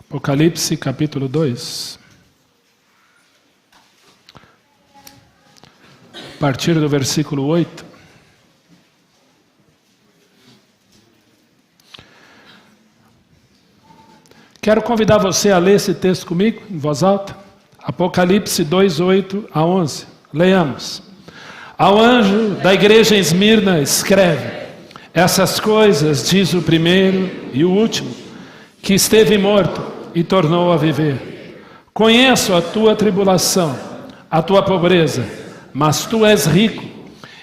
Apocalipse capítulo 2. A partir do versículo 8. Quero convidar você a ler esse texto comigo, em voz alta. Apocalipse 2, 8 a 11. Leiamos. Ao anjo da igreja em Esmirna escreve: essas coisas diz o primeiro e o último, que esteve morto e tornou a viver. Conheço a tua tribulação, a tua pobreza, mas tu és rico,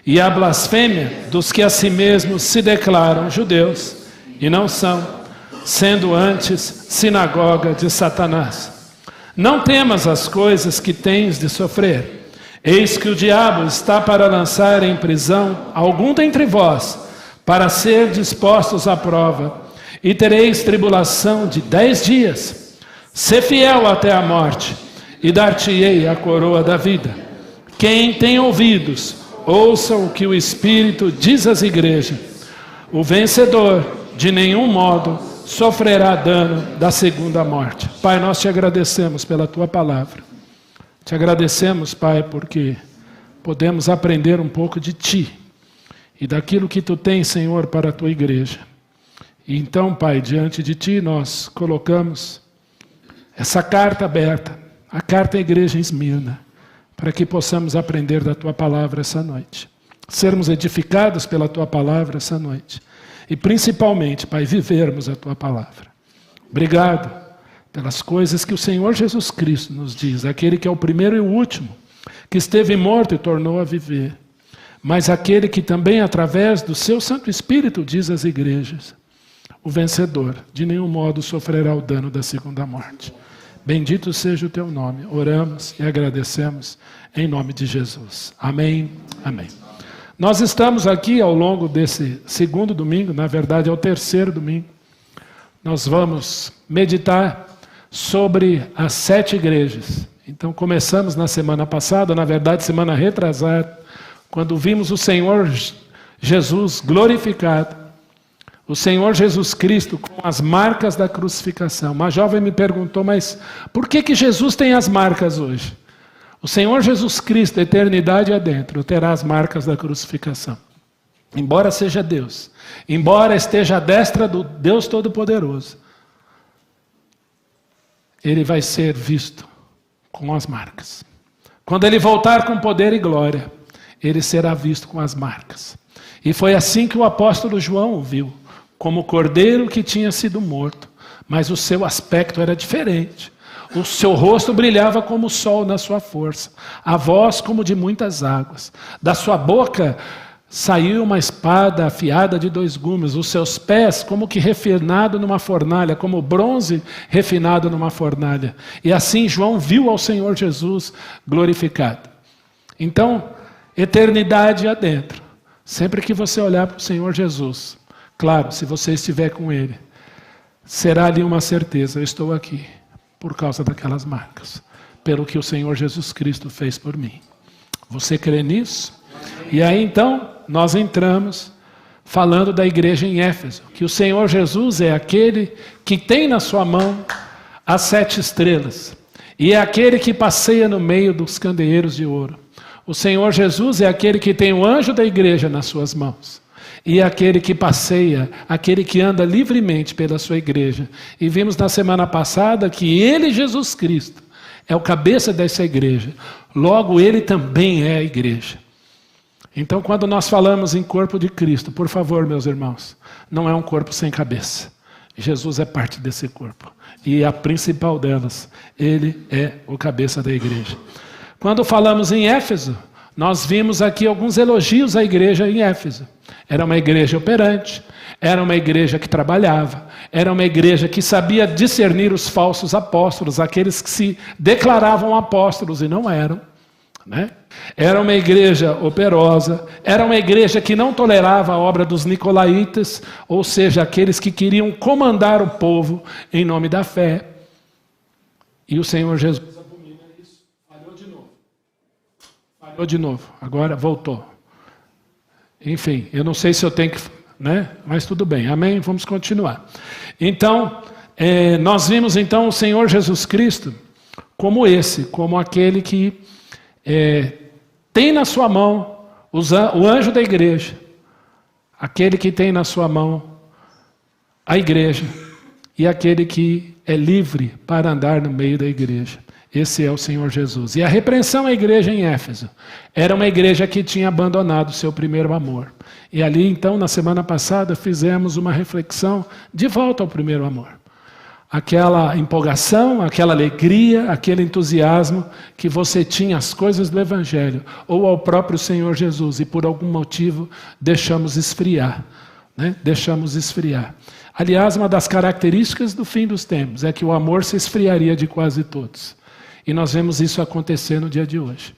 e a blasfêmia dos que a si mesmos se declaram judeus, e não são, sendo antes sinagoga de Satanás. Não temas as coisas que tens de sofrer. Eis que o diabo está para lançar em prisão algum dentre vós, para ser dispostos à prova, e tereis tribulação de 10 dias. Sê fiel até a morte, e dar-te-ei a coroa da vida. Quem tem ouvidos, ouça o que o Espírito diz às igrejas. O vencedor, de nenhum modo, sofrerá dano da segunda morte. Pai, nós te agradecemos pela tua palavra. Te agradecemos, Pai, porque podemos aprender um pouco de ti e daquilo que tu tens, Senhor, para a tua igreja. E então, Pai, diante de ti nós colocamos essa carta aberta, a carta à igreja em Esmirna, para que possamos aprender da tua palavra essa noite, sermos edificados pela tua palavra essa noite e principalmente, Pai, vivermos a tua palavra. Obrigado pelas coisas que o Senhor Jesus Cristo nos diz, aquele que é o primeiro e o último, que esteve morto e tornou a viver, mas aquele que também através do seu Santo Espírito diz às igrejas: o vencedor de nenhum modo sofrerá o dano da segunda morte. Bendito seja o teu nome. Oramos e agradecemos em nome de Jesus. Amém. Amém. Nós estamos aqui ao longo desse segundo domingo, na verdade é o terceiro domingo. Nós vamos meditar sobre as 7 igrejas. Então começamos na semana passada, na verdade semana retrasada, quando vimos o Senhor Jesus glorificado. O Senhor Jesus Cristo com as marcas da crucificação. Uma jovem me perguntou, mas por que Jesus tem as marcas hoje? O Senhor Jesus Cristo, a eternidade adentro, terá as marcas da crucificação. Embora seja Deus, embora esteja à destra do Deus Todo-Poderoso, Ele vai ser visto com as marcas. Quando Ele voltar com poder e glória, Ele será visto com as marcas. E foi assim que o apóstolo João o viu. Como o cordeiro que tinha sido morto, mas o seu aspecto era diferente. O seu rosto brilhava como o sol na sua força, a voz como de muitas águas. Da sua boca saiu uma espada afiada de 2 gumes, os seus pés como que refinado numa fornalha, como bronze refinado numa fornalha. E assim João viu ao Senhor Jesus glorificado. Então, eternidade adentro. Sempre que você olhar para o Senhor Jesus, claro, se você estiver com Ele, será ali uma certeza: eu estou aqui por causa daquelas marcas, pelo que o Senhor Jesus Cristo fez por mim. Você crê nisso? E aí então, nós entramos falando da igreja em Éfeso, que o Senhor Jesus é aquele que tem na sua mão as 7 estrelas, e é aquele que passeia no meio dos candeeiros de ouro. O Senhor Jesus é aquele que tem o anjo da igreja nas suas mãos. E aquele que passeia, aquele que anda livremente pela sua igreja. E vimos na semana passada que Ele, Jesus Cristo, é o cabeça dessa igreja. Logo, Ele também é a igreja. Então, quando nós falamos em corpo de Cristo, por favor, meus irmãos, não é um corpo sem cabeça. Jesus é parte desse corpo. E a principal delas, Ele é o cabeça da igreja. Quando falamos em Éfeso, nós vimos aqui alguns elogios à igreja em Éfeso. Era uma igreja operante, era uma igreja que trabalhava, era uma igreja que sabia discernir os falsos apóstolos, aqueles que se declaravam apóstolos e não eram, né? Era uma igreja operosa, era uma igreja que não tolerava a obra dos nicolaítas, ou seja, aqueles que queriam comandar o povo em nome da fé. E o Senhor Jesus abomina isso. Falhou de novo, agora voltou. Enfim, eu não sei se eu tenho que, né? Mas tudo bem, amém? Vamos continuar. Então, nós vimos então o Senhor Jesus Cristo como aquele que tem na sua mão o anjo da igreja, aquele que tem na sua mão a igreja, e aquele que é livre para andar no meio da igreja. Esse é o Senhor Jesus. E a repreensão à igreja em Éfeso era uma igreja que tinha abandonado o seu primeiro amor. E ali, então, na semana passada, fizemos uma reflexão de volta ao primeiro amor. Aquela empolgação, aquela alegria, aquele entusiasmo que você tinha às coisas do Evangelho, ou ao próprio Senhor Jesus, e por algum motivo deixamos esfriar. Deixamos esfriar. Aliás, uma das características do fim dos tempos é que o amor se esfriaria de quase todos. E nós vemos isso acontecer no dia de hoje.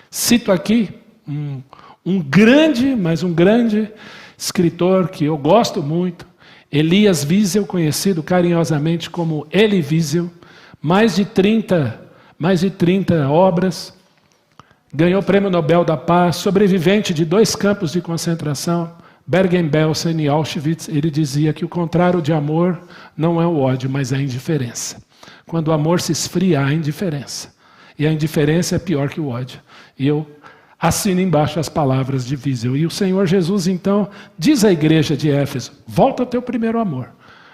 Cito aqui um grande escritor que eu gosto muito, Elias Wiesel, conhecido carinhosamente como Elie Wiesel, mais de 30 obras, ganhou o Prêmio Nobel da Paz, sobrevivente de 2 campos de concentração, Bergen-Belsen e Auschwitz. Ele dizia que o contrário de amor não é o ódio, mas é a indiferença. Quando o amor se esfria, há indiferença. E a indiferença é pior que o ódio. E eu assino embaixo as palavras de Wiesel. E o Senhor Jesus, então, diz à igreja de Éfeso: volta ao teu primeiro amor.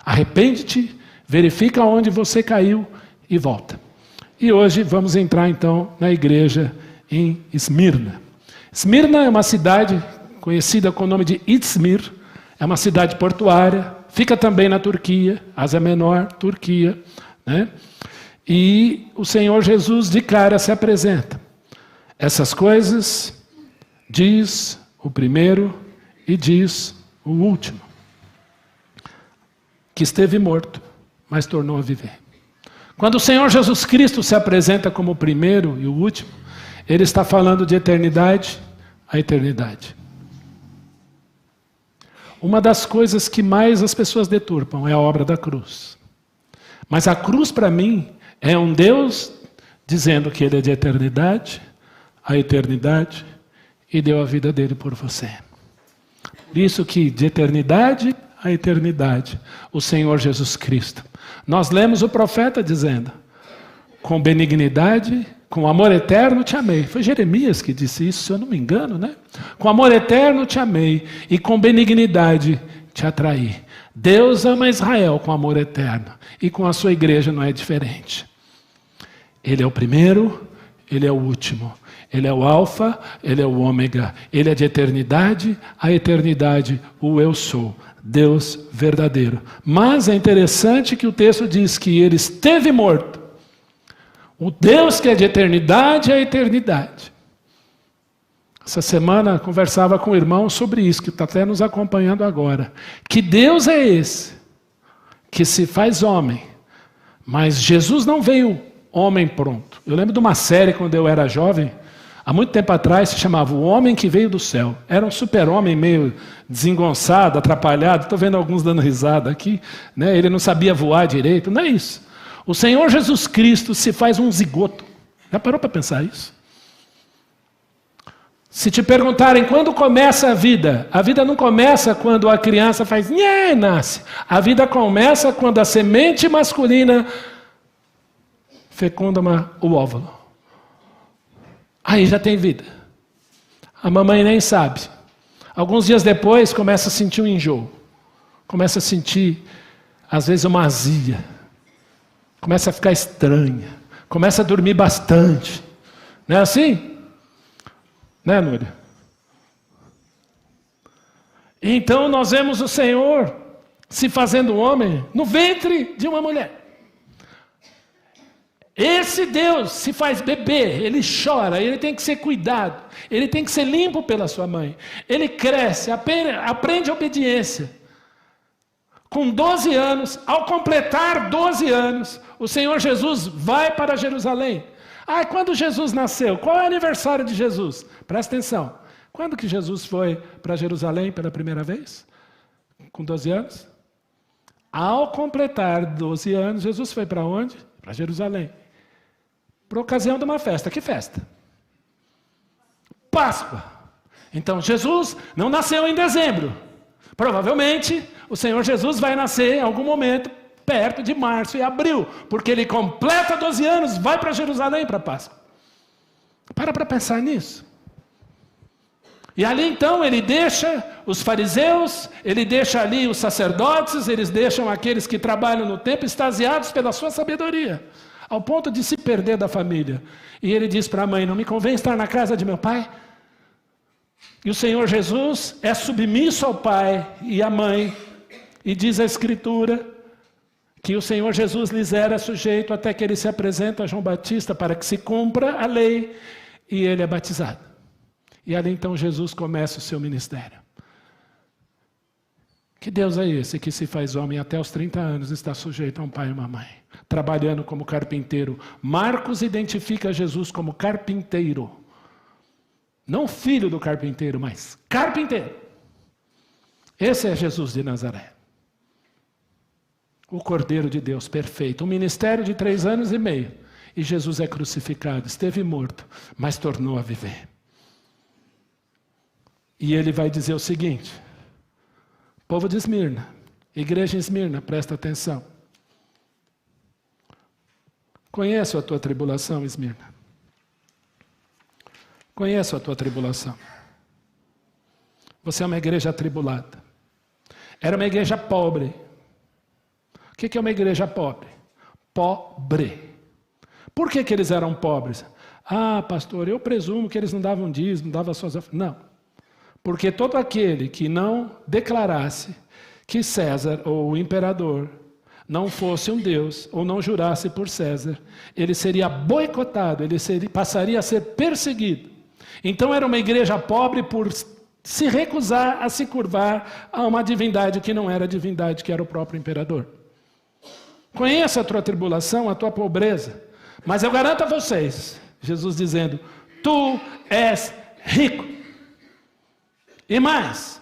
Arrepende-te, verifica onde você caiu e volta. E hoje vamos entrar, então, na igreja em Esmirna. Esmirna é uma cidade conhecida com o nome de Izmir. É uma cidade portuária. Fica também na Turquia, Ásia Menor, Turquia, E o Senhor Jesus de cara se apresenta. Essas coisas diz o primeiro e diz o último, que esteve morto, mas tornou a viver. Quando o Senhor Jesus Cristo se apresenta como o primeiro e o último, Ele está falando de eternidade a eternidade. Uma das coisas que mais as pessoas deturpam é a obra da cruz. Mas a cruz, para mim, é um Deus dizendo que Ele é de eternidade a eternidade e deu a vida dele por você. Por isso que de eternidade a eternidade, o Senhor Jesus Cristo. Nós lemos o profeta dizendo: com benignidade, com amor eterno te amei. Foi Jeremias que disse isso, se eu não me engano, Com amor eterno te amei e com benignidade te atraí. Deus ama Israel com amor eterno e com a sua igreja não é diferente. Ele é o primeiro, Ele é o último. Ele é o alfa, Ele é o ômega. Ele é de eternidade a eternidade, o eu sou. Deus verdadeiro. Mas é interessante que o texto diz que Ele esteve morto. O Deus que é de eternidade a eternidade. Essa semana conversava com um irmão sobre isso, que está até nos acompanhando agora. Que Deus é esse que se faz homem, mas Jesus não veio homem pronto. Eu lembro de uma série quando eu era jovem, há muito tempo atrás, se chamava O Homem que Veio do Céu. Era um super-homem meio desengonçado, atrapalhado. Estou vendo alguns dando risada aqui. Ele não sabia voar direito. Não é isso. O Senhor Jesus Cristo se faz um zigoto. Já parou para pensar isso? Se te perguntarem quando começa a vida não começa quando a criança faz nhé e nasce. A vida começa quando a semente masculina fecunda o óvulo. Aí já tem vida. A mamãe nem sabe. Alguns dias depois começa a sentir um enjoo. Começa a sentir, às vezes, uma azia. Começa a ficar estranha. Começa a dormir bastante. Não é assim? Né, Núria? Então nós vemos o Senhor se fazendo homem no ventre de uma mulher. Esse Deus se faz bebê, ele chora, ele tem que ser cuidado, ele tem que ser limpo pela sua mãe. Ele cresce, aprende obediência. Com 12 anos, ao completar 12 anos, o Senhor Jesus vai para Jerusalém. Quando Jesus nasceu? Qual é o aniversário de Jesus? Presta atenção. Quando que Jesus foi para Jerusalém pela primeira vez? Com 12 anos? Ao completar 12 anos, Jesus foi para onde? Para Jerusalém. Por ocasião de uma festa. Que festa? Páscoa. Então Jesus não nasceu em dezembro. Provavelmente o Senhor Jesus vai nascer em algum momento perto de março e abril, porque ele completa 12 anos, vai para Jerusalém para a Páscoa. Para pensar nisso. E ali então ele deixa os fariseus, ele deixa ali os sacerdotes, eles deixam aqueles que trabalham no templo extasiados pela sua sabedoria, ao ponto de se perder da família. E ele diz para a mãe: não me convém estar na casa de meu pai? E o Senhor Jesus é submisso ao pai e à mãe, e diz a Escritura que o Senhor Jesus lhes era sujeito até que ele se apresenta a João Batista para que se cumpra a lei, e ele é batizado. E ali então Jesus começa o seu ministério. Que Deus é esse que se faz homem até os 30 anos, está sujeito a um pai e uma mãe, trabalhando como carpinteiro? Marcos identifica Jesus como carpinteiro. Não filho do carpinteiro, mas carpinteiro. Esse é Jesus de Nazaré. O Cordeiro de Deus perfeito. Um ministério de 3 anos e meio. E Jesus é crucificado, esteve morto, mas tornou a viver. E ele vai dizer o seguinte: povo de Esmirna, igreja em Esmirna, presta atenção. Conheço a tua tribulação, Esmirna. Conheço a tua tribulação. Você é uma igreja atribulada. Era uma igreja pobre. O que é uma igreja pobre? Pobre. Por que eles eram pobres? Ah, pastor, eu presumo que eles não davam dízimo, não davam suas ofertas. Não. Porque todo aquele que não declarasse que César, ou o imperador, não fosse um Deus, ou não jurasse por César, ele seria boicotado, passaria a ser perseguido. Então era uma igreja pobre por se recusar a se curvar a uma divindade que não era divindade, que era o próprio imperador. Conheça a tua tribulação, a tua pobreza, mas eu garanto a vocês, Jesus dizendo: tu és rico. E mais,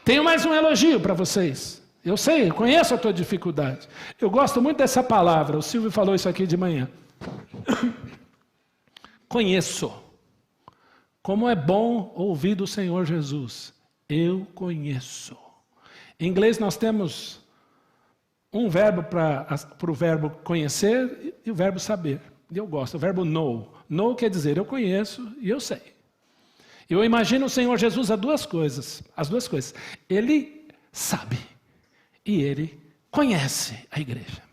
tenho mais um elogio para vocês. Eu sei, eu conheço a tua dificuldade. Eu gosto muito dessa palavra, o Silvio falou isso aqui de manhã. Conheço. Como é bom ouvir do Senhor Jesus. Eu conheço. Em inglês nós temos um verbo para o verbo conhecer e o verbo saber. E eu gosto, o verbo know. Know quer dizer eu conheço e eu sei. Eu imagino o Senhor Jesus as duas coisas. Ele sabe e ele conhece a igreja.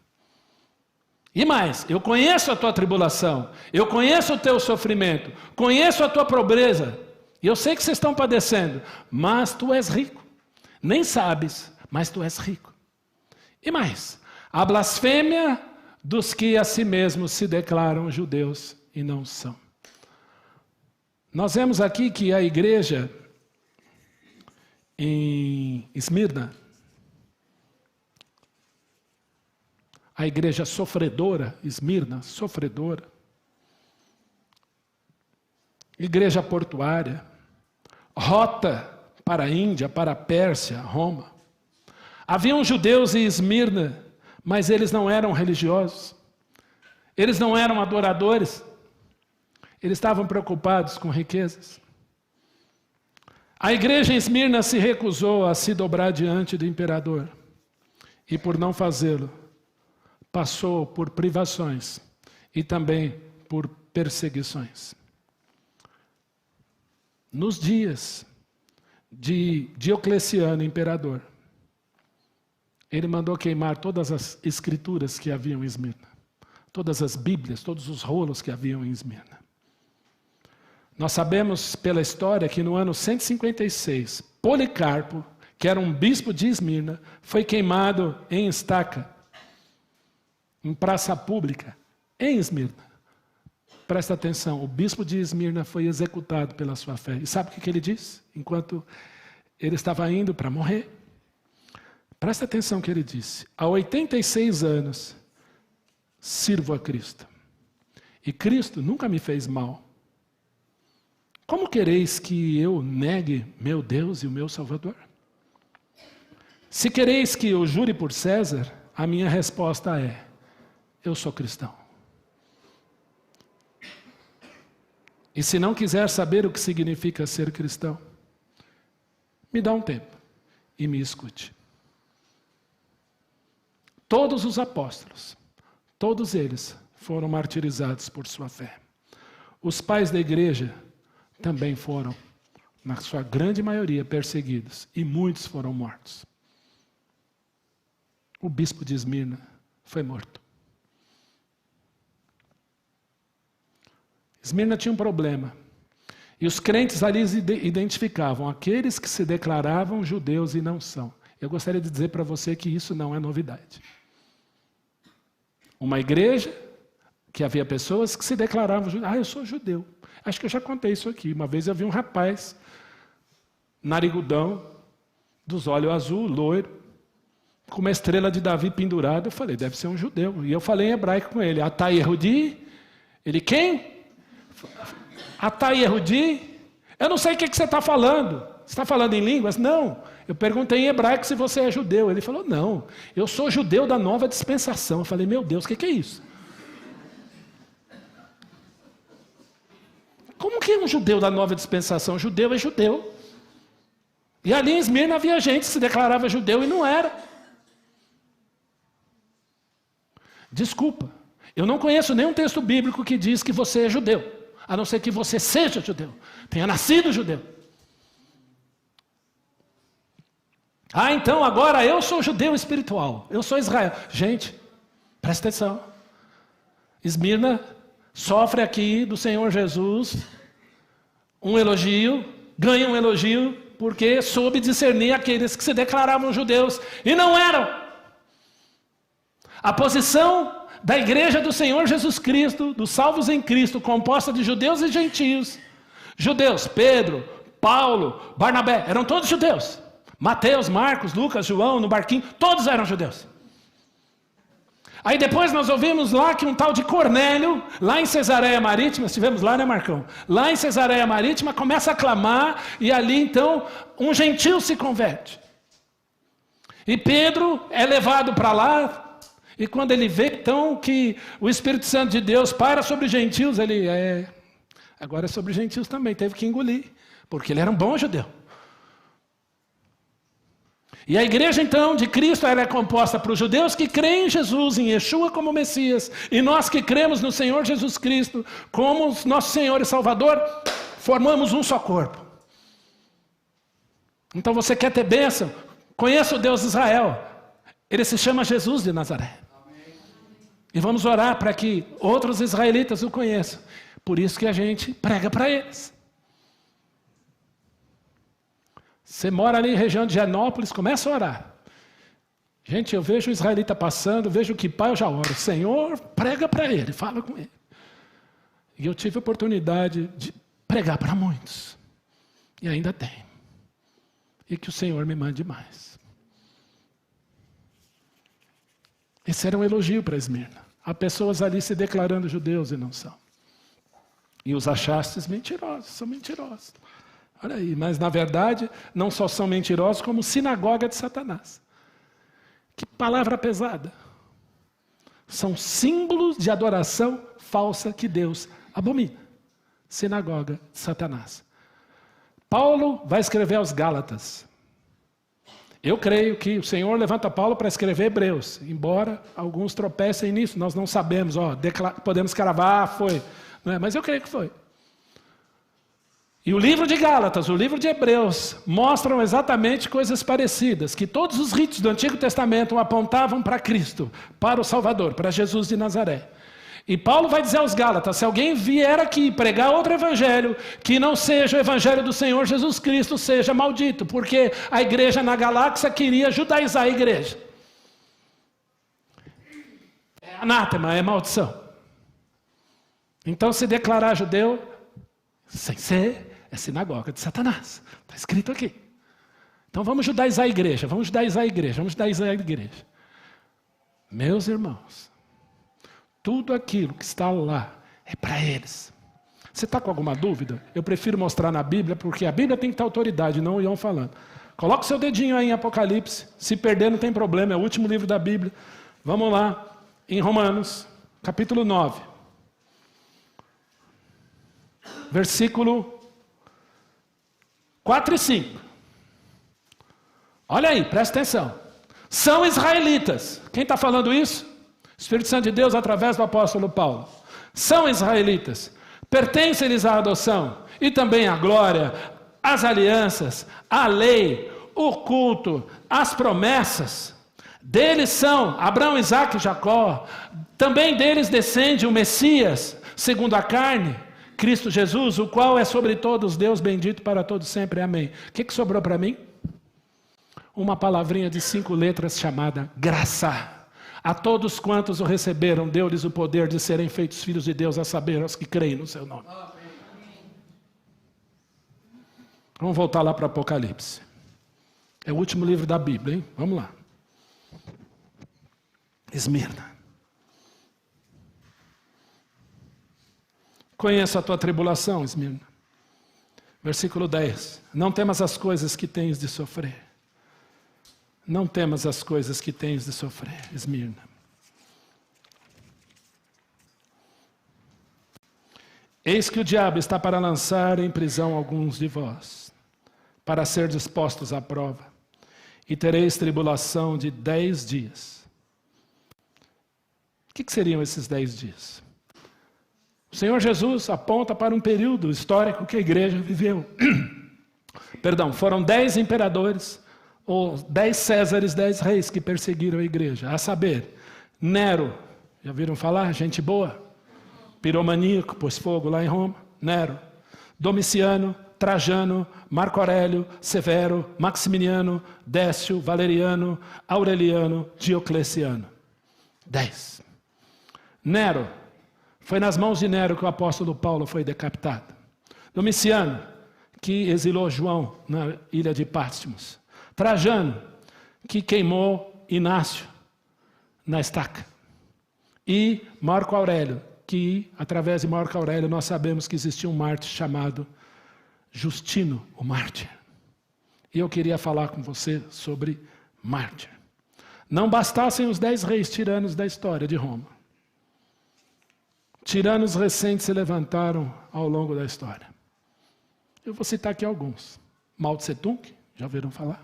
E mais, eu conheço a tua tribulação, eu conheço o teu sofrimento, conheço a tua pobreza, e eu sei que vocês estão padecendo, mas tu és rico. Nem sabes, mas tu és rico. E mais, a blasfêmia dos que a si mesmos se declaram judeus e não são. Nós vemos aqui que a igreja em Esmirna, a igreja sofredora, Esmirna, sofredora, igreja portuária, rota para a Índia, para a Pérsia, Roma. Haviam judeus em Esmirna, mas eles não eram religiosos, eles não eram adoradores, eles estavam preocupados com riquezas. A igreja em Esmirna se recusou a se dobrar diante do imperador, e por não fazê-lo, passou por privações e também por perseguições. Nos dias de Diocleciano, imperador, ele mandou queimar todas as escrituras que haviam em Esmirna, todas as bíblias, todos os rolos que haviam em Esmirna. Nós sabemos pela história que no ano 156, Policarpo, que era um bispo de Esmirna, foi queimado em estaca, em praça pública, em Esmirna. Presta atenção, o bispo de Esmirna foi executado pela sua fé. E sabe o que ele disse? Enquanto ele estava indo para morrer. Presta atenção no que ele disse. Há 86 anos, sirvo a Cristo. E Cristo nunca me fez mal. Como quereis que eu negue meu Deus e o meu Salvador? Se quereis que eu jure por César, a minha resposta é: eu sou cristão. E se não quiser saber o que significa ser cristão, me dá um tempo e me escute. todos os apóstolos, todos eles foram martirizados por sua fé. Os pais da igreja também foram, na sua grande maioria, perseguidos, e muitos foram mortos. O bispo de Esmirna foi morto. Esmirna tinha um problema. E os crentes ali identificavam aqueles que se declaravam judeus e não são. Eu gostaria de dizer para você que isso não é novidade. Uma igreja que havia pessoas que se declaravam judeus. Ah, eu sou judeu. Acho que eu já contei isso aqui. Uma vez eu vi um rapaz, narigudão, dos olhos azul, loiro, com uma estrela de Davi pendurada. Eu falei, deve ser um judeu. E eu falei em hebraico com ele. Atai Yehudi? Ele, quem? Atai Yehudi? Eu não sei o que você está falando. Você está falando em línguas? Não. Eu perguntei em hebraico se você é judeu. Ele falou, não. Eu sou judeu da nova dispensação. Eu falei, meu Deus, o que é isso? Como que é um judeu da nova dispensação? Judeu é judeu. E ali em Esmirna havia gente que se declarava judeu e não era. Desculpa, eu não conheço nenhum texto bíblico que diz que você é judeu, a não ser que você seja judeu, tenha nascido judeu. Ah, então agora eu sou judeu espiritual, eu sou Israel. Gente, presta atenção. Esmirna sofre aqui do Senhor Jesus um elogio, ganha um elogio, porque soube discernir aqueles que se declaravam judeus e não eram. A posição da igreja do Senhor Jesus Cristo, dos salvos em Cristo, composta de judeus e gentios. Judeus, Pedro, Paulo, Barnabé, eram todos judeus. Mateus, Marcos, Lucas, João, no barquinho, todos eram judeus. Aí depois nós ouvimos lá que um tal de Cornélio, lá em Cesareia Marítima, estivemos lá, né, Marcão? Lá em Cesareia Marítima, começa a clamar, e ali então um gentil se converte. E Pedro é levado para lá, e quando ele vê então que o Espírito Santo de Deus para sobre os gentios, ele agora é sobre os gentios também, teve que engolir, porque ele era um bom judeu. E a igreja então de Cristo, ela é composta por judeus que creem em Jesus, em Yeshua como Messias, e nós que cremos no Senhor Jesus Cristo como nosso Senhor e Salvador, formamos um só corpo. Então você quer ter bênção? Conheça o Deus de Israel. Ele se chama Jesus de Nazaré. Amém. E vamos orar para que outros israelitas o conheçam. Por isso que a gente prega para eles. Você mora ali em região de Genópolis, começa a orar. Gente, eu vejo o israelita passando, vejo o kippah, eu já oro. Senhor, prega para ele, fala com ele. E eu tive a oportunidade de pregar para muitos. E ainda tem. E que o Senhor me mande mais. Esse era um elogio para Esmirna. Há pessoas ali se declarando judeus e não são. E os achastes mentirosos, são mentirosos. Olha aí, mas na verdade não só são mentirosos, como sinagoga de Satanás. Que palavra pesada. São símbolos de adoração falsa que Deus abomina. Sinagoga de Satanás. Paulo vai escrever aos Gálatas. Eu creio que o Senhor levanta Paulo para escrever Hebreus, embora alguns tropecem nisso, nós não sabemos, podemos cravar, foi, não é? Mas eu creio que foi. E o livro de Gálatas, o livro de Hebreus, mostram exatamente coisas parecidas, que todos os ritos do Antigo Testamento apontavam para Cristo, para o Salvador, para Jesus de Nazaré. E Paulo vai dizer aos Gálatas, se alguém vier aqui pregar outro evangelho, que não seja o evangelho do Senhor Jesus Cristo, seja maldito, porque a igreja na galáxia queria judaizar a igreja. É anátema, é maldição. Então se declarar judeu, sem ser, é sinagoga de Satanás. Está escrito aqui. Então vamos judaizar a igreja, vamos judaizar a igreja, vamos judaizar a igreja. Meus irmãos, tudo aquilo que está lá é para eles. Você está com alguma dúvida? Eu prefiro mostrar na Bíblia, porque a Bíblia tem que ter autoridade, não o Ion falando. Coloca o seu dedinho aí em Apocalipse. Se perder não tem problema, é o último livro da Bíblia. Vamos lá, em Romanos, capítulo 9. Versículo 4 e 5. Olha aí, presta atenção. São israelitas. Quem está falando isso? Espírito Santo de Deus através do apóstolo Paulo. São israelitas. Pertencem-lhes à adoção e também à glória, às alianças, à lei, o culto, as promessas. Deles são Abraão, Isaque e Jacó. Também deles descende o Messias, segundo a carne, Cristo Jesus, o qual é sobre todos Deus bendito para todos sempre. Amém. O que sobrou para mim? Uma palavrinha de 5 letras chamada graça. A todos quantos o receberam, deu-lhes o poder de serem feitos filhos de Deus, a saber, aos que creem no seu nome. Vamos voltar lá para Apocalipse. É o último livro da Bíblia, hein? Vamos lá. Esmirna. Conheço a tua tribulação, Esmirna. Versículo 10. Não temas as coisas que tens de sofrer. Não temas as coisas que tens de sofrer, Esmirna. Eis que o diabo está para lançar em prisão alguns de vós, para ser dispostos à prova, e tereis tribulação de 10 dias. O que seriam esses 10 dias? O Senhor Jesus aponta para um período histórico que a igreja viveu. Perdão, foram 10 imperadores, ou 10 Césares, 10 reis que perseguiram a igreja. A saber, Nero, já viram falar? Gente boa. Piromaníaco, pôs fogo lá em Roma. Nero. Domiciano, Trajano, Marco Aurélio, Severo, Maximiano, Décio, Valeriano, Aureliano, Diocleciano. 10. Nero. Foi nas mãos de Nero que o apóstolo Paulo foi decapitado. Domiciano, que exilou João na ilha de Pátmos. Trajano, que queimou Inácio na estaca. E Marco Aurélio, que através de Marco Aurélio nós sabemos que existia um mártir chamado Justino, o mártir. E eu queria falar com você sobre mártir. Não bastassem os 10 reis tiranos da história de Roma. Tiranos recentes se levantaram ao longo da história. Eu vou citar aqui alguns. Mao Tse Tung, já ouviram falar?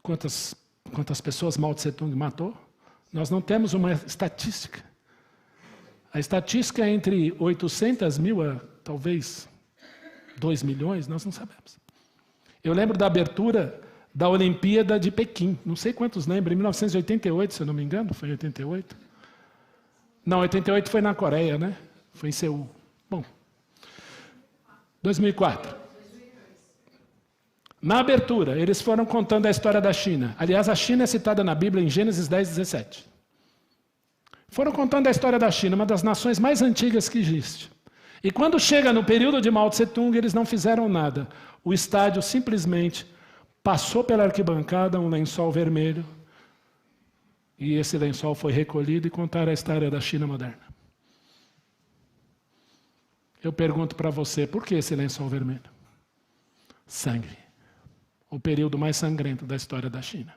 Quantas pessoas Mao Tse Tung matou? Nós não temos uma estatística. A estatística é entre 800 mil a talvez 2 milhões, nós não sabemos. Eu lembro da abertura da Olimpíada de Pequim. Não sei quantos lembram, em 1988, se eu não me engano, foi em 88? Não, 88 foi na Coreia, né? Foi em Seul. Bom, 2004. Na abertura, eles foram contando a história da China. Aliás, a China é citada na Bíblia em Gênesis 10, 17. Foram contando a história da China, uma das nações mais antigas que existe. E quando chega no período de Mao Tse Tung, eles não fizeram nada. O estádio simplesmente passou pela arquibancada um lençol vermelho, e esse lençol foi recolhido e contaram a história da China moderna. Eu pergunto para você, por que esse lençol vermelho? Sangue. O período mais sangrento da história da China.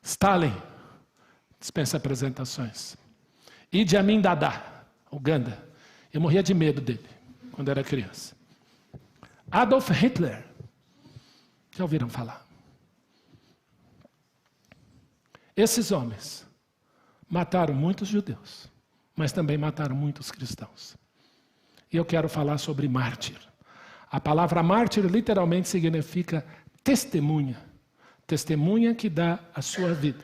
Stalin, dispensa apresentações. Idi Amin Dada, Uganda. Eu morria de medo dele, quando era criança. Adolf Hitler. Já ouviram falar? Esses homens mataram muitos judeus, mas também mataram muitos cristãos. E eu quero falar sobre mártir. A palavra mártir literalmente significa testemunha. Testemunha que dá a sua vida.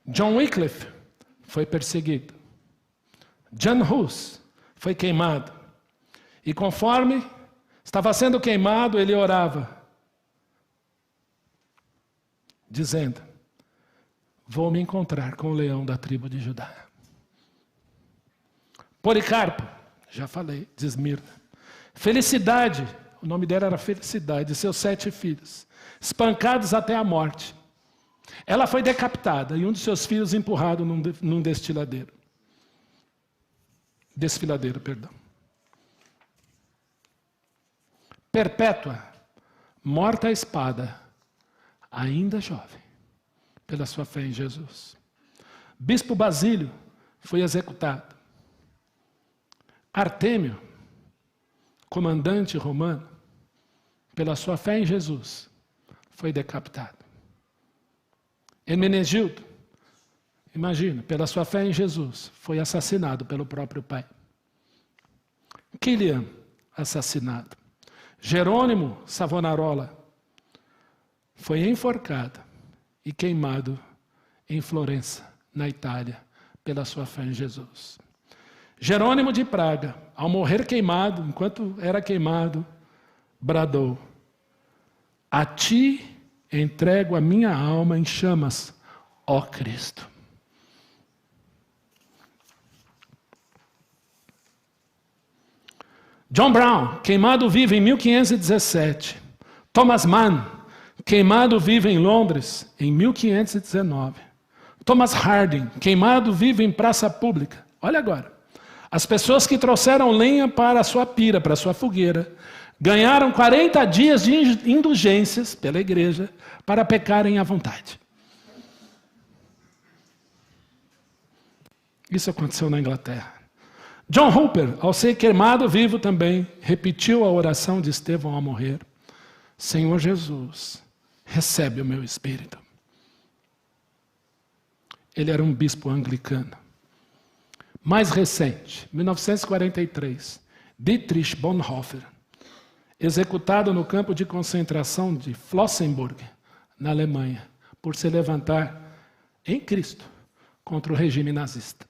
John Wycliffe foi perseguido. John Hus foi queimado. E conforme estava sendo queimado, ele orava, dizendo: vou me encontrar com o leão da tribo de Judá. Policarpo, já falei, de Esmirna. Felicidade, o nome dela era Felicidade, seus 7 filhos, espancados até a morte. Ela foi decapitada e um de seus filhos empurrado num desfiladeiro. Perpétua, morta à espada, ainda jovem, pela sua fé em Jesus. Bispo Basílio foi executado. Artêmio, comandante romano, pela sua fé em Jesus, foi decapitado. Hermenegildo, imagina, pela sua fé em Jesus, foi assassinado pelo próprio pai. Kilian, assassinado. Jerônimo Savonarola foi enforcado e queimado em Florença, na Itália, pela sua fé em Jesus. Jerônimo de Praga, ao morrer queimado, enquanto era queimado, bradou: a ti entrego a minha alma em chamas, ó Cristo. John Brown, queimado vivo em 1517. Thomas Mann, queimado vivo em Londres em 1519. Thomas Harding, queimado vivo em praça pública. Olha agora. As pessoas que trouxeram lenha para a sua pira, para a sua fogueira, ganharam 40 dias de indulgências pela igreja para pecarem à vontade. Isso aconteceu na Inglaterra. John Hooper, ao ser queimado vivo também, repetiu a oração de Estevão ao morrer: Senhor Jesus, recebe o meu espírito. Ele era um bispo anglicano. Mais recente, 1943, Dietrich Bonhoeffer, executado no campo de concentração de Flossenburg, na Alemanha, por se levantar em Cristo contra o regime nazista.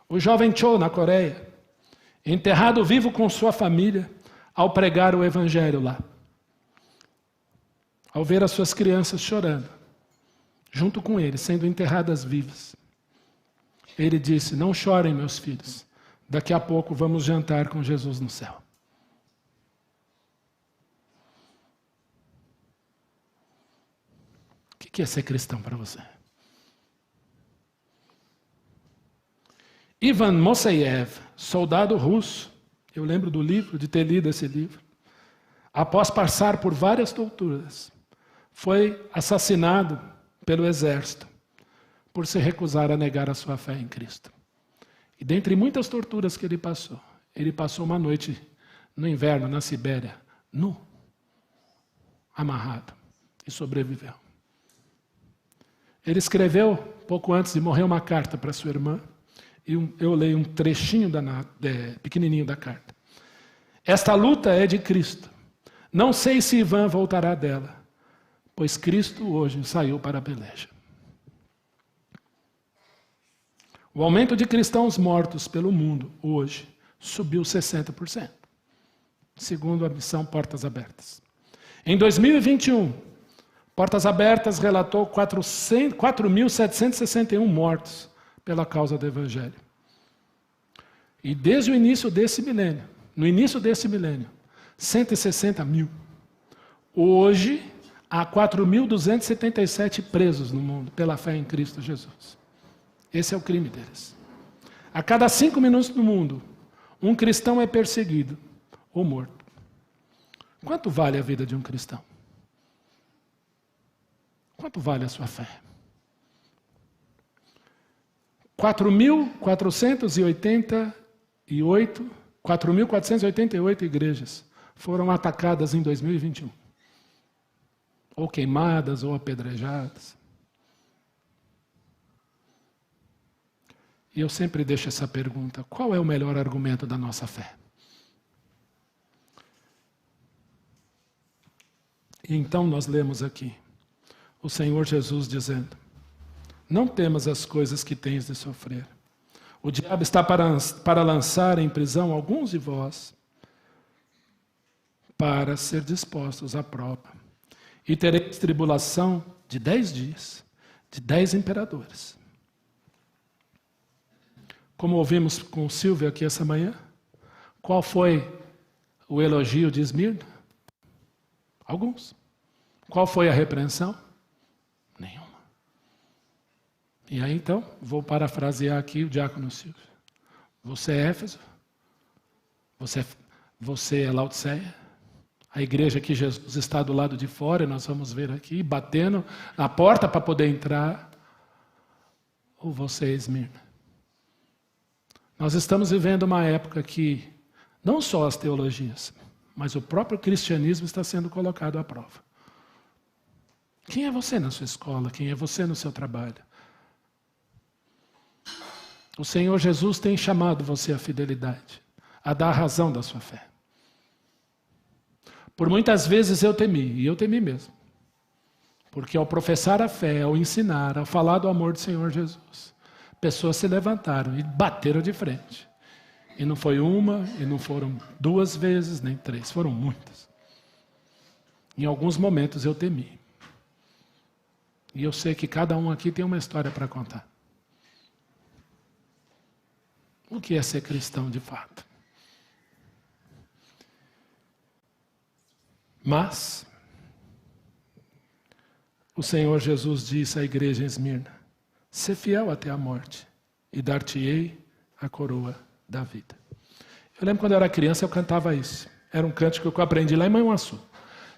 O jovem Cho, na Coreia, enterrado vivo com sua família, ao pregar o evangelho lá. Ao ver as suas crianças chorando, junto com ele, sendo enterradas vivas. Ele disse: não chorem, meus filhos, daqui a pouco vamos jantar com Jesus no céu. O que é ser cristão para você? Ivan Moisseyev, soldado russo, eu lembro do livro, de ter lido esse livro, após passar por várias torturas, foi assassinado pelo exército por se recusar a negar a sua fé em Cristo. E dentre muitas torturas que ele passou uma noite no inverno, na Sibéria, nu, amarrado, e sobreviveu. Ele escreveu, pouco antes de morrer, uma carta para sua irmã, e eu leio um trechinho pequenininho da carta. Esta luta é de Cristo. Não sei se Ivan voltará dela, pois Cristo hoje saiu para a peleja. O aumento de cristãos mortos pelo mundo hoje subiu 60%, segundo a missão Portas Abertas. Em 2021, Portas Abertas relatou 4.761 mortos pela causa do Evangelho. E desde o início desse milênio, no início desse milênio, 160 mil. Hoje, há 4.277 presos no mundo pela fé em Cristo Jesus. Esse é o crime deles. A cada 5 minutos no mundo, um cristão é perseguido ou morto. Quanto vale a vida de um cristão? Quanto vale a sua fé? 4.488 igrejas foram atacadas em 2021. Ou queimadas, ou apedrejadas. E eu sempre deixo essa pergunta: qual é o melhor argumento da nossa fé? E então nós lemos aqui o Senhor Jesus dizendo: não temas as coisas que tens de sofrer. O diabo está para lançar em prisão alguns de vós, para ser dispostos à prova. E tereis tribulação de 10 dias, de 10 imperadores. Como ouvimos com Silvio aqui essa manhã, qual foi o elogio de Esmirna? Alguns. Qual foi a repreensão? Nenhuma. E aí então, vou parafrasear aqui o diácono Silvio. Você é Éfeso? Você é Laodiceia? A igreja que Jesus está do lado de fora, e nós vamos ver aqui, batendo na porta para poder entrar. Ou você é Esmirna? Nós estamos vivendo uma época que não só as teologias, mas o próprio cristianismo está sendo colocado à prova. Quem é você na sua escola? Quem é você no seu trabalho? O Senhor Jesus tem chamado você à fidelidade, a dar a razão da sua fé. Por muitas vezes eu temi, e eu temi mesmo. Porque ao professar a fé, ao ensinar, ao falar do amor do Senhor Jesus, pessoas se levantaram e bateram de frente. E não foi uma, e não foram 2 vezes, nem 3, foram muitas. Em alguns momentos eu temi. E eu sei que cada um aqui tem uma história para contar. O que é ser cristão de fato? Mas o Senhor Jesus disse à igreja em Esmirna: "Sê fiel até a morte, e dar-te-ei a coroa da vida." Eu lembro quando eu era criança, eu cantava isso. Era um cântico que eu aprendi lá em Manhuaçu.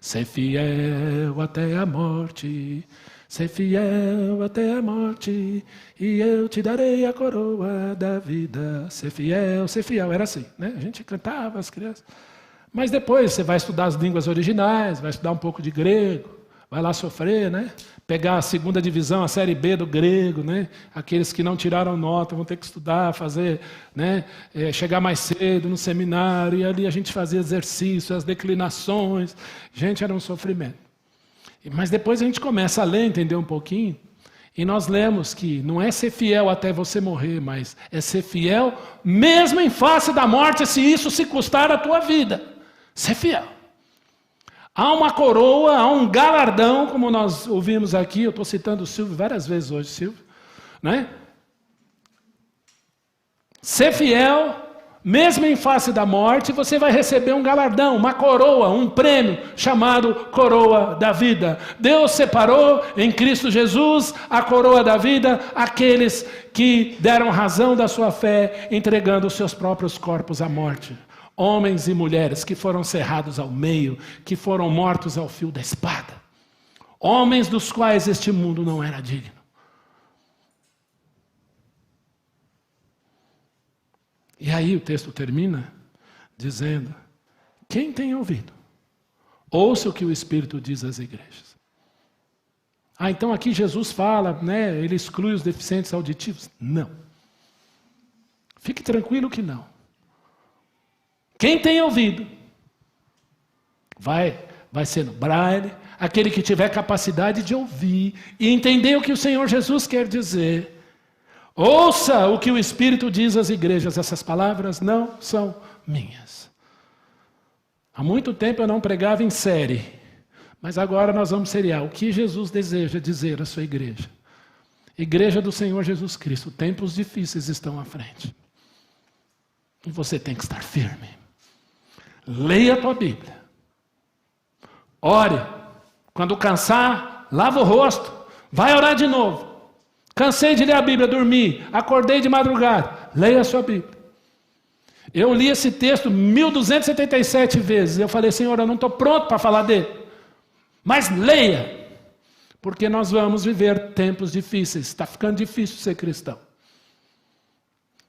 Sê fiel até a morte, sê fiel até a morte, e eu te darei a coroa da vida. Sê fiel, era assim, né? A gente cantava, as crianças. Mas depois você vai estudar as línguas originais, vai estudar um pouco de grego, vai lá sofrer, né? Pegar a 2ª divisão, a série B do grego, né? Aqueles que não tiraram nota vão ter que estudar, fazer, né? Chegar mais cedo no seminário, e ali a gente fazia exercício, as declinações. Gente, era um sofrimento. Mas depois a gente começa a ler, entender um pouquinho, e nós lemos que não é ser fiel até você morrer, mas é ser fiel mesmo em face da morte, se isso se custar a tua vida. Ser fiel. Há uma coroa, há um galardão, como nós ouvimos aqui, eu estou citando o Silvio várias vezes hoje, Silvio, né? Ser fiel, mesmo em face da morte, você vai receber um galardão, uma coroa, um prêmio, chamado coroa da vida. Deus separou em Cristo Jesus a coroa da vida, aqueles que deram razão da sua fé, entregando os seus próprios corpos à morte. Homens e mulheres que foram cerrados ao meio, que foram mortos ao fio da espada. Homens dos quais este mundo não era digno. E aí o texto termina dizendo: quem tem ouvido, ouça o que o Espírito diz às igrejas. Então aqui Jesus fala, né, ele exclui os deficientes auditivos? Não. Fique tranquilo que não. Quem tem ouvido, vai ser no braille, aquele que tiver capacidade de ouvir e entender o que o Senhor Jesus quer dizer. Ouça o que o Espírito diz às igrejas. Essas palavras não são minhas. Há muito tempo eu não pregava em série, mas agora nós vamos seriar. O que Jesus deseja dizer à sua igreja? Igreja do Senhor Jesus Cristo, tempos difíceis estão à frente. E você tem que estar firme. Leia a tua Bíblia. Ore. Quando cansar, lava o rosto. Vai orar de novo. Cansei de ler a Bíblia, dormi. Acordei de madrugada. Leia a sua Bíblia. Eu li esse texto 1277 vezes. Eu falei: Senhor, eu não estou pronto para falar dele. Mas leia. Porque nós vamos viver tempos difíceis. Está ficando difícil ser cristão.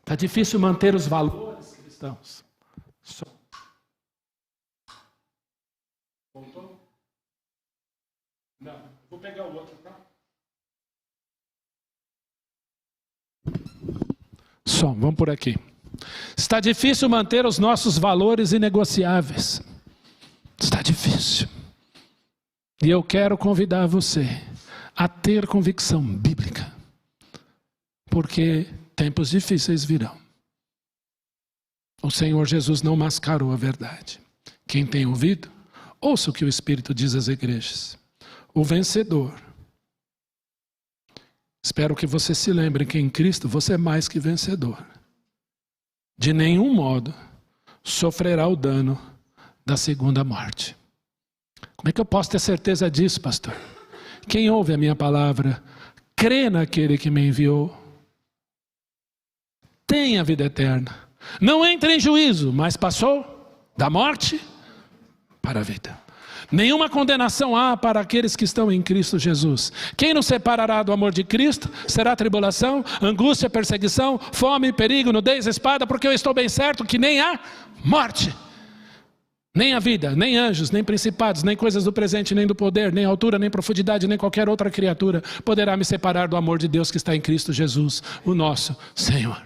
Está difícil manter os valores cristãos. Voltou? Não, vou pegar o outro, tá? Som, vamos por aqui. Está difícil manter os nossos valores inegociáveis. Está difícil. E eu quero convidar você a ter convicção bíblica. Porque tempos difíceis virão. O Senhor Jesus não mascarou a verdade. Quem tem ouvido, ouça o que o Espírito diz às igrejas. O vencedor. Espero que você se lembre que em Cristo você é mais que vencedor. De nenhum modo sofrerá o dano da segunda morte. Como é que eu posso ter certeza disso, pastor? Quem ouve a minha palavra, crê naquele que me enviou, tem a vida eterna. Não entra em juízo, mas passou da morte para a vida. Nenhuma condenação há para aqueles que estão em Cristo Jesus. Quem nos separará do amor de Cristo? Será tribulação, angústia, perseguição, fome, perigo, nudez, espada, porque eu estou bem certo que nem há morte, Nem a vida, nem anjos, nem principados, nem coisas do presente, nem do poder, nem altura, nem profundidade, nem qualquer outra criatura poderá me separar do amor de Deus que está em Cristo Jesus, o nosso Senhor.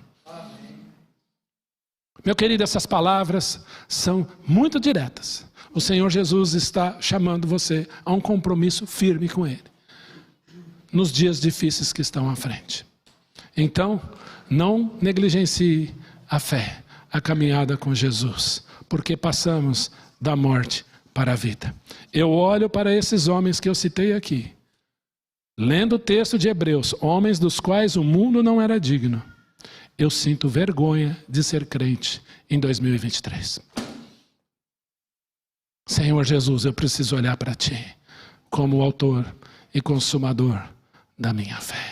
Meu querido, essas palavras são muito diretas. O Senhor Jesus está chamando você a um compromisso firme com Ele, nos dias difíceis que estão à frente. Então, não negligencie a fé, a caminhada com Jesus, porque passamos da morte para a vida. Eu olho para esses homens que eu citei aqui, lendo o texto de Hebreus, homens dos quais o mundo não era digno. Eu sinto vergonha de ser crente em 2023. Senhor Jesus, eu preciso olhar para Ti como o autor e consumador da minha fé.